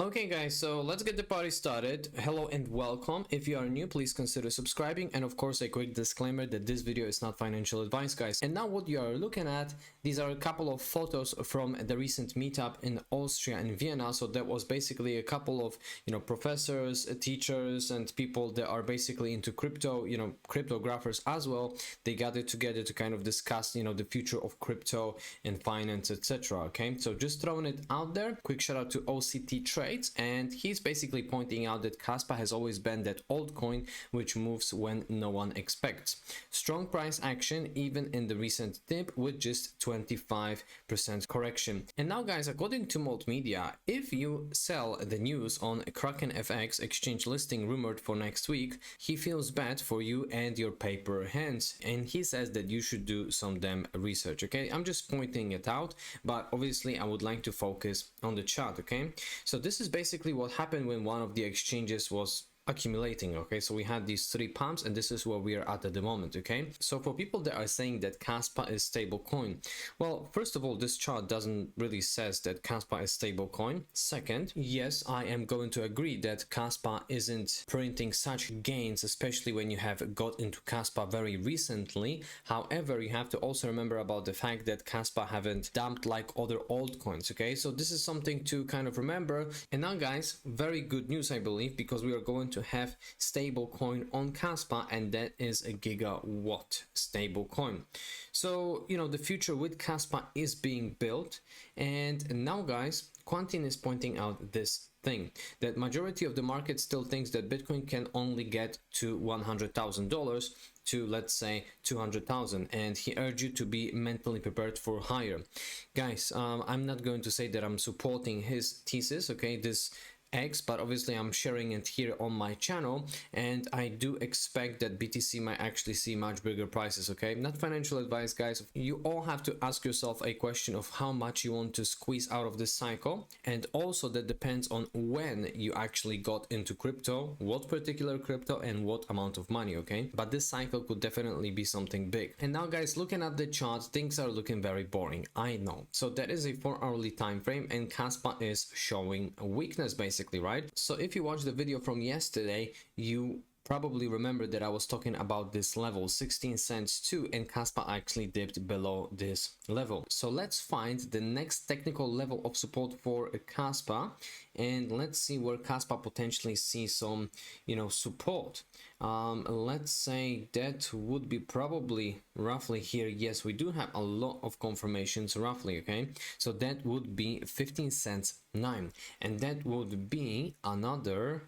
Okay guys, so let's get the party started. Hello and welcome. If you are new, please consider subscribing, and of course a quick disclaimer that this video is not financial advice, guys. And now what you are looking at, these are a couple of photos from the recent meetup in Austria and Vienna. So that was basically a couple of professors, teachers, and people that are basically into crypto, cryptographers as well. They gathered together to kind of discuss the future of crypto and finance, etc. Okay, so just throwing it out there. Quick shout out to OCT Trade, and he's basically pointing out that Kaspa has always been that altcoin which moves when no one expects. Strong price action even in the recent dip with just 25% correction. And now guys, according to Multimedia, if you sell the news on Kraken FX exchange listing rumored for next week, he feels bad for you and your paper hands, and he says that you should do some damn research. Okay, I'm just pointing it out, but obviously I would like to focus on the chart. Okay, so this is basically what happened when one of the exchanges was accumulating. Okay, so we had these three pumps, and this is where we are at the moment. Okay, so for people that are saying that Kaspa is stable coin, well, first of all, this chart doesn't really says that Kaspa is stable coin. Second, yes, I am going to agree that Kaspa isn't printing such gains, especially when you have got into Kaspa very recently. However, you have to also remember about the fact that Kaspa haven't dumped like other altcoins. Okay, so this is something to kind of remember. And now guys, very good news, I believe, because we are going to have stable coin on Kaspa, and that is a gigawatt stable coin. So the future with Kaspa is being built. And now guys, Quantin is pointing out this thing, that majority of the market still thinks that Bitcoin can only get to $100,000 to, let's say, 200,000, and he urged you to be mentally prepared for higher. Guys, I'm not going to say that I'm supporting his thesis, okay, this X, but obviously I'm sharing it here on my channel, and I do expect that BTC might actually see much bigger prices. Okay, not financial advice, guys. You all have to ask yourself a question of how much you want to squeeze out of this cycle, and also that depends on when you actually got into crypto, what particular crypto, and what amount of money. Okay, but this cycle could definitely be something big. And now guys, looking at the chart, things are looking very boring, I know. So that is a 4-hourly time frame, and Kaspa is showing a weakness basically, right? So if you watched the video from yesterday, you probably remember that I was talking about this level 16 cents too, and Kaspa actually dipped below this level. So let's find the next technical level of support for Kaspa, and let's see where Kaspa potentially sees some support. Let's say that would be probably roughly here. Yes, we do have a lot of confirmations roughly. Okay, so that would be 15 cents 9, and that would be another,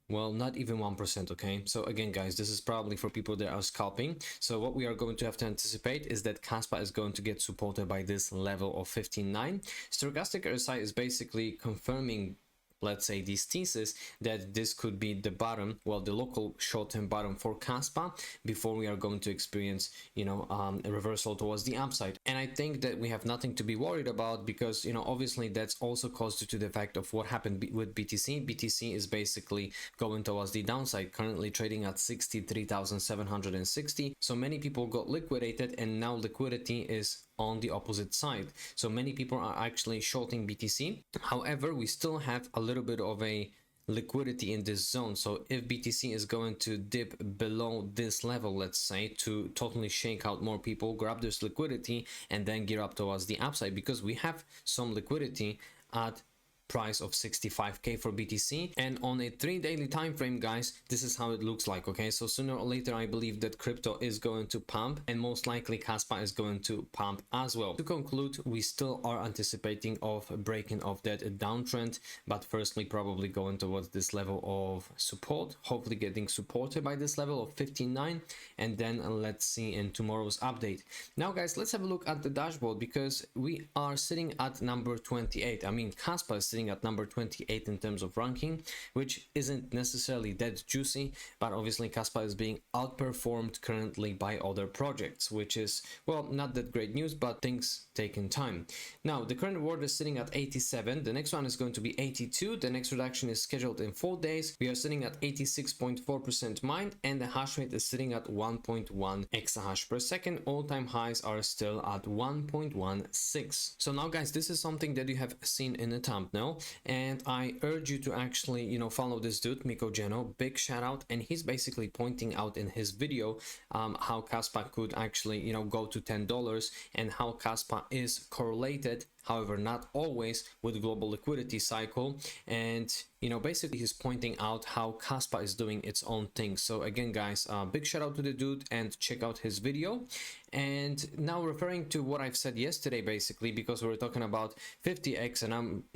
well, not even 1%. Okay, so again guys, this is probably for people that are scalping. So what we are going to have to anticipate is that Kaspa is going to get supported by this level of 15.9. Stochastic RSI is basically confirming, let's say, this thesis that this could be the bottom, well, the local short-term bottom for Kaspa before we are going to experience a reversal towards the upside. And I think that we have nothing to be worried about, because obviously that's also caused to the fact of what happened with BTC. BTC is basically going towards the downside, currently trading at 63,760. so many people got liquidated, and now liquidity is on the opposite side. So many people are actually shorting BTC. However, we still have a little bit of a liquidity in this zone. So if BTC is going to dip below this level, let's say, to totally shake out more people, grab this liquidity, and then gear up towards the upside, because we have some liquidity at price of 65k for BTC. And on a 3 daily time frame, guys, this is how it looks like. Okay, so sooner or later I believe that crypto is going to pump, and most likely Kaspa is going to pump as well. To conclude, we still are anticipating of breaking of that downtrend, but firstly probably going towards this level of support, hopefully getting supported by this level of 15.9, and then let's see in tomorrow's update. Now guys, let's have a look at the dashboard, because we are sitting at number 28. I mean, Kaspa is sitting at number 28 in terms of ranking, which isn't necessarily that juicy, but obviously Kaspa is being outperformed currently by other projects, which is, well, not that great news, but things taking time. Now the current reward is sitting at 87, the next one is going to be 82, the next reduction is scheduled in 4 days. We are sitting at 86.4% mined, and the hash rate is sitting at 1.1 exahash per second. All-time highs are still at 1.16. So now guys, this is something that you have seen in the thumbnail. channel, and I urge you to actually, you know, follow this dude Miko Geno. Big shout out. And he's basically pointing out in his video how Kaspa could actually, you know, go to $10, and how Kaspa is correlated, however not always, with global liquidity cycle. And you know, basically he's pointing out how Kaspa is doing its own thing. So again guys, big shout out to the dude, and check out his video. And now referring to what I've said yesterday, basically, because we were talking about 50x, and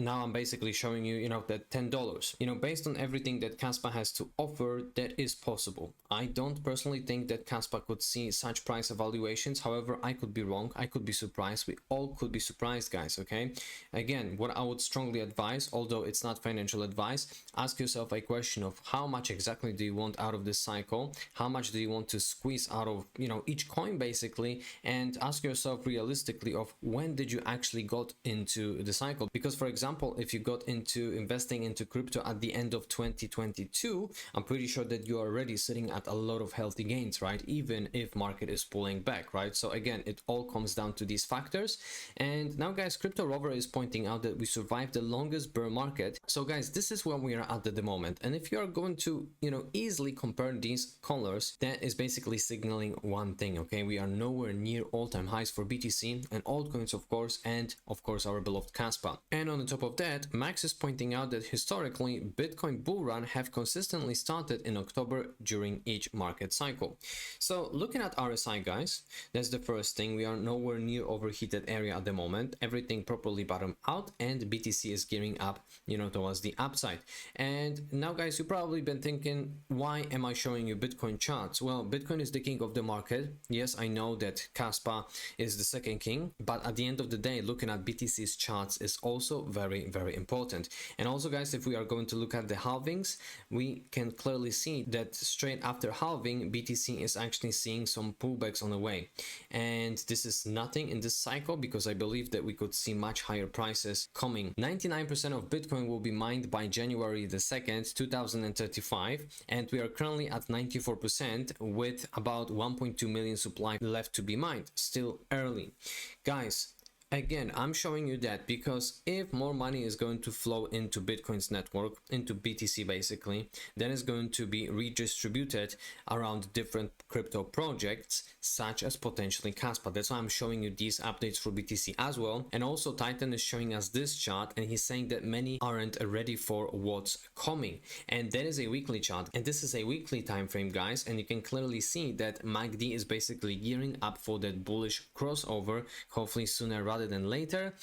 I'm basically showing you, you know, that $10, you know, based on everything that Kaspa has to offer, that is possible. I don't personally think that Kaspa could see such price evaluations. However, I could be wrong, I could be surprised, we all could be surprised guys. Okay, again, what I would strongly advise, although it's not financial advice, ask yourself a question of how much exactly do you want out of this cycle, how much do you want to squeeze out of, you know, each coin basically, and ask yourself realistically of when did you actually got into the cycle. Because for example, if you got into investing into crypto at the end of 2022, I'm pretty sure that you're already sitting at a lot of healthy gains, right? Even if market is pulling back, right? So again, it all comes down to these factors. And now guys, Crypto Rover is pointing out that we survived the longest bear market. So guys, this is where we are at the moment. And if you are going to, you know, easily compare these colors, that is basically signaling one thing. Okay, we are nowhere near all-time highs for BTC and altcoins, of course, and of course our beloved Kaspa. And on the top of that, Max is pointing out that historically Bitcoin bull run have consistently started in October during each market cycle. So looking at RSI guys, that's the first thing. We are nowhere near overheated area at the moment. Everything properly bottomed out, and BTC is gearing up, you know, towards the upside. And now guys, you've probably been thinking, why am I showing you Bitcoin charts? Well, Bitcoin is the king of the market. Yes, I know that Kaspa is the second king, but at the end of the day, looking at BTC's charts is also very, very important. And also guys, if we are going to look at the halvings, we can clearly see that straight after halving, BTC is actually seeing some pullbacks on the way. And this is nothing in this cycle, because I believe that we could see much higher prices coming. 99% of Bitcoin will be mined by January the 2nd, 2035, and we are currently at 94% with about 1.2 million supply left to be mined. Still early. Guys, again, I'm showing you that because if more money is going to flow into Bitcoin's network, into BTC basically, then it's going to be redistributed around different crypto projects, such as potentially Kaspa. That's why I'm showing you these updates for BTC as well. And also Titan is showing us this chart, and he's saying that many aren't ready for what's coming. And that is a weekly chart, and this is a weekly time frame guys, and you can clearly see that MACD is basically gearing up for that bullish crossover, hopefully sooner rather than later.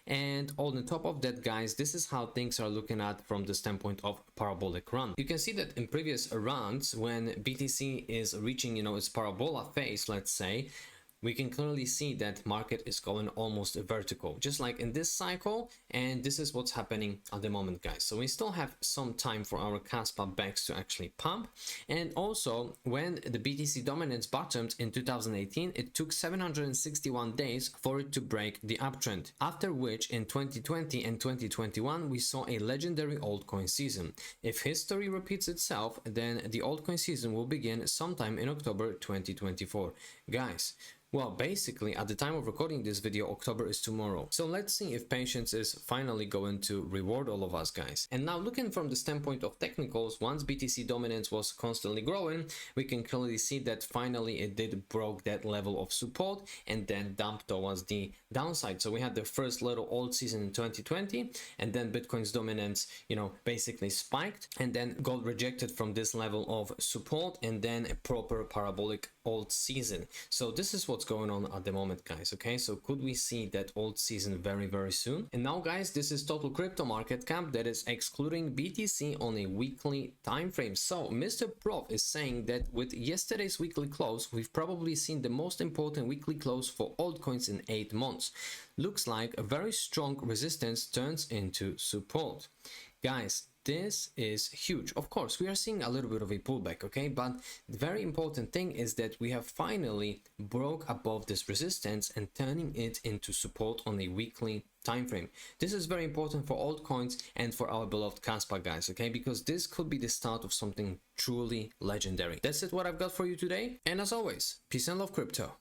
And on the top of that guys, this is how things are looking at from the standpoint of parabolic run. You can see that in previous rounds, when BTC is reaching, you know, its parabola phase, let's say, we can clearly see that market is going almost vertical, just like in this cycle. And this is what's happening at the moment guys. So we still have some time for our Kaspa backs to actually pump. And also, when the BTC dominance bottomed in 2018, it took 761 days for it to break the uptrend, after which in 2020 and 2021 we saw a legendary altcoin season. If history repeats itself, then the altcoin season will begin sometime in October 2024 guys. Well, basically, at the time of recording this video, October is tomorrow. So let's see if patience is finally going to reward all of us, guys. And now looking from the standpoint of technicals, once BTC dominance was constantly growing, we can clearly see that finally it did broke that level of support and then dumped towards the downside. So we had the first little alt season in 2020, and then Bitcoin's dominance, you know, basically spiked and then got rejected from this level of support, and then a proper parabolic alt season. So this is what's going on at the moment, guys. Okay, so could we see that alt season very, very soon? And now, guys, this is total crypto market cap, that is excluding BTC on a weekly time frame. So Mr. Prof is saying that with yesterday's weekly close, we've probably seen the most important weekly close for altcoins in 8 months. Looks like a very strong resistance turns into support. Guys, this is huge. Of course, we are seeing a little bit of a pullback, okay, but the very important thing is that we have finally broke above this resistance and turning it into support on a weekly time frame. This is very important for altcoins and for our beloved Kaspa, guys, okay, because this could be the start of something truly legendary. That's it, what I've got for you today, and as always, peace and love, crypto.